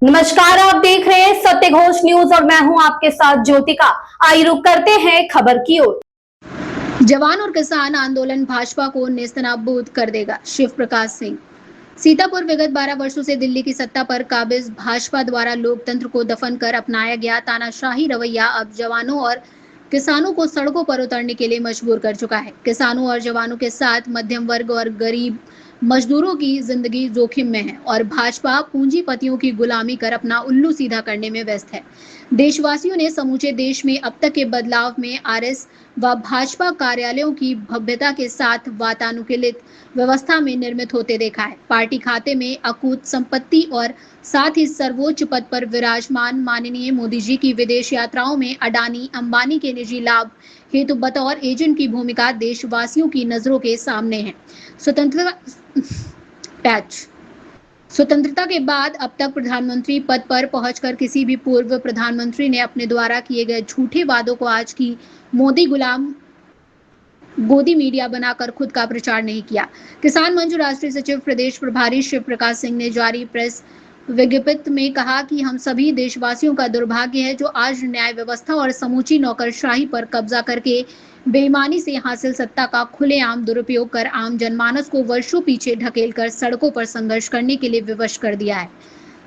नमस्कार, आप देख रहे हैं सत्य घोष न्यूज और मैं हूं आपके साथ ज्योतिका। आइए रुक करते हैं खबर की ओर। जवान और किसान आंदोलन भाजपा को नेस्तनाबूद कर देगा, शिव प्रकाश सिंह। सीतापुर विगत 12 वर्षों से दिल्ली की सत्ता पर काबिज भाजपा द्वारा लोकतंत्र को दफन कर अपनाया गया तानाशाही रवैया अब जवानों और किसानों को सड़कों पर उतरने के लिए मजबूर कर चुका है। किसानों और जवानों के साथ मध्यम वर्ग और गरीब मजदूरों की जिंदगी जोखिम में है और भाजपा पूंजीपतियों की गुलामी कर अपना उल्लू सीधा करने में व्यस्त है। देशवासियों ने समूचे देश में अब तक के बदलाव में आरएस व भाजपा कार्यालयों की भव्यता के साथ वातानुकूलित व्यवस्था में निर्मित होते देखा है। पार्टी खाते में अकूत संपत्ति और साथ ही सर्वोच्च पद पर विराजमान माननीय मोदी जी की विदेश यात्राओं में अडानी अंबानी के निजी लाभ हेतु बतौर एजेंट की भूमिका देशवासियों की नजरों के सामने है। स्वतंत्रता के बाद अब तक प्रधानमंत्री पद पर पहुंचकर किसी भी पूर्व प्रधानमंत्री ने अपने द्वारा किए गए झूठे वादों को आज की मोदी गुलाम गोदी मीडिया बनाकर खुद का प्रचार नहीं किया। किसान मंच राष्ट्रीय सचिव प्रदेश प्रभारी शिव प्रकाश सिंह ने जारी प्रेस विज्ञप्ति में कहा कि हम सभी देशवासियों का दुर्भाग्य है जो आज न्याय व्यवस्था और समूची नौकरशाही पर कब्जा करके बेईमानी से हासिल सत्ता का खुलेआम दुरुपयोग कर आम जनमानस को वर्षों पीछे ढकेलकर सड़कों पर संघर्ष करने के लिए विवश कर दिया है।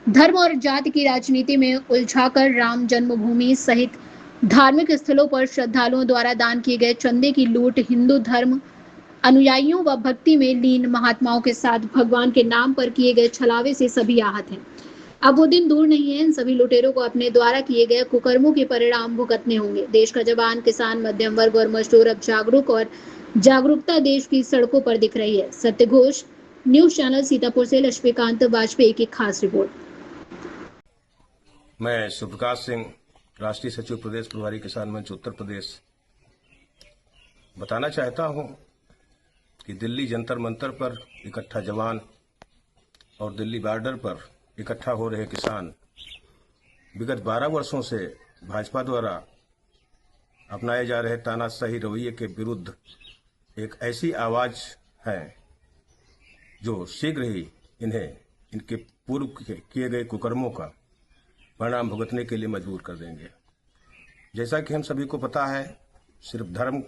धर्म और जाति की राजनीति में उलझाकर राम जन्मभूमि सहित धार्मिक स्थलों पर श्रद्धालुओं द्वारा दान किए गए चंदे की लूट, हिंदू धर्म अनुयायियों व भक्ति में लीन महात्माओं के साथ भगवान के नाम पर किए गए छलावे से सभी आहत हैं। अब वो दिन दूर नहीं है, इन सभी लुटेरों को अपने द्वारा किए गए कुकर्मों के परिणाम भुगतने होंगे। देश का जवान, किसान, मध्यम वर्ग और मजदूर अब जागरूक और जागरूकता देश की सड़कों पर दिख रही है। सत्य घोष न्यूज चैनल सीतापुर से लक्ष्मीकांत वाजपेयी की खास रिपोर्ट। मैं शिवप्रकाश सिंह, राष्ट्रीय सचिव प्रदेश प्रभारी किसान मंच उत्तर प्रदेश, बताना चाहता हूं कि दिल्ली जंतर मंतर पर इकट्ठा जवान और दिल्ली बॉर्डर पर इकट्ठा हो रहे किसान विगत 12 वर्षों से भाजपा द्वारा अपनाए जा रहे तानाशाही रवैये के विरुद्ध एक ऐसी आवाज है जो शीघ्र ही इन्हें इनके पूर्व किए गए कुकर्मों का परिणाम भुगतने के लिए मजबूर कर देंगे। जैसा कि हम सभी को पता है, सिर्फ धर्म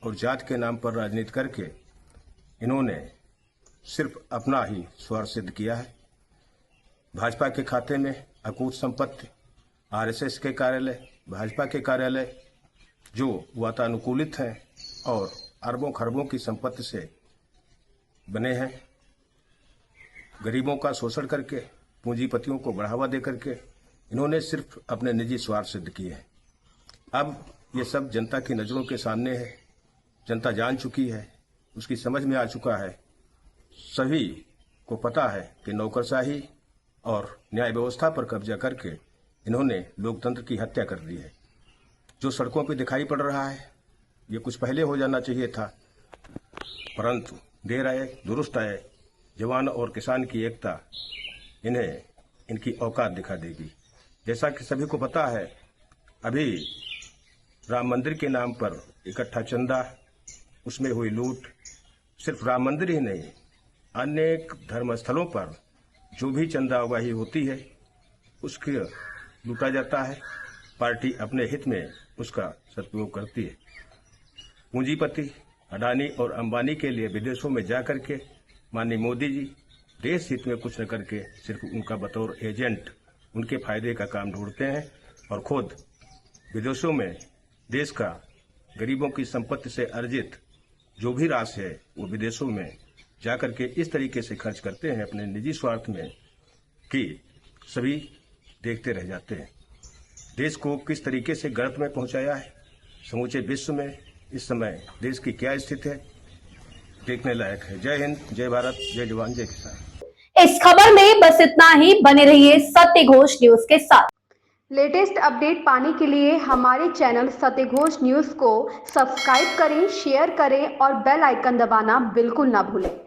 और जात के नाम पर राजनीति करके इन्होंने सिर्फ अपना ही स्वार्थ सिद्ध किया है। भाजपा के खाते में अकूत संपत्ति, आरएसएस के कार्यालय, भाजपा के कार्यालय जो वातानुकूलित हैं और अरबों खरबों की संपत्ति से बने हैं। गरीबों का शोषण करके, पूंजीपतियों को बढ़ावा दे करके इन्होंने सिर्फ अपने निजी स्वार्थ सिद्ध किए हैं। अब ये सब जनता की नज़रों के सामने है, जनता जान चुकी है, उसकी समझ में आ चुका है। सभी को पता है कि नौकरशाही और न्याय व्यवस्था पर कब्जा करके इन्होंने लोकतंत्र की हत्या कर दी है। जो सड़कों पर दिखाई पड़ रहा है, ये कुछ पहले हो जाना चाहिए था, परंतु देर आए दुरुस्त आए। जवान और किसान की एकता इन्हें इनकी औकात दिखा देगी। जैसा कि सभी को पता है, अभी राम मंदिर के नाम पर इकट्ठा चंदा, उसमें हुई लूट, सिर्फ राम मंदिर ही नहीं, अनेक धर्मस्थलों पर जो भी चंदा उगाही होती है उसके लूटा जाता है। पार्टी अपने हित में उसका सदुपयोग करती है। पूंजीपति अडानी और अंबानी के लिए विदेशों में जाकर के माननीय मोदी जी देश हित में कुछ न करके सिर्फ उनका बतौर एजेंट उनके फायदे का काम ढूंढते हैं और खुद विदेशों में देश का गरीबों की संपत्ति से अर्जित जो भी राशि है वो विदेशों में जाकर के इस तरीके से खर्च करते हैं अपने निजी स्वार्थ में कि सभी देखते रह जाते हैं। देश को किस तरीके से गर्त में पहुंचाया है, समूचे विश्व में इस समय देश की क्या स्थिति है, देखने लायक है। जय हिंद, जय भारत, जय जवान, जय किसान। इस खबर में बस इतना ही। बने रहिए सत्य घोष न्यूज के साथ। लेटेस्ट अपडेट पाने के लिए हमारे चैनल सत्य घोष न्यूज को सब्सक्राइब करें, शेयर करें और बेल आइकन दबाना बिल्कुल ना भूलें।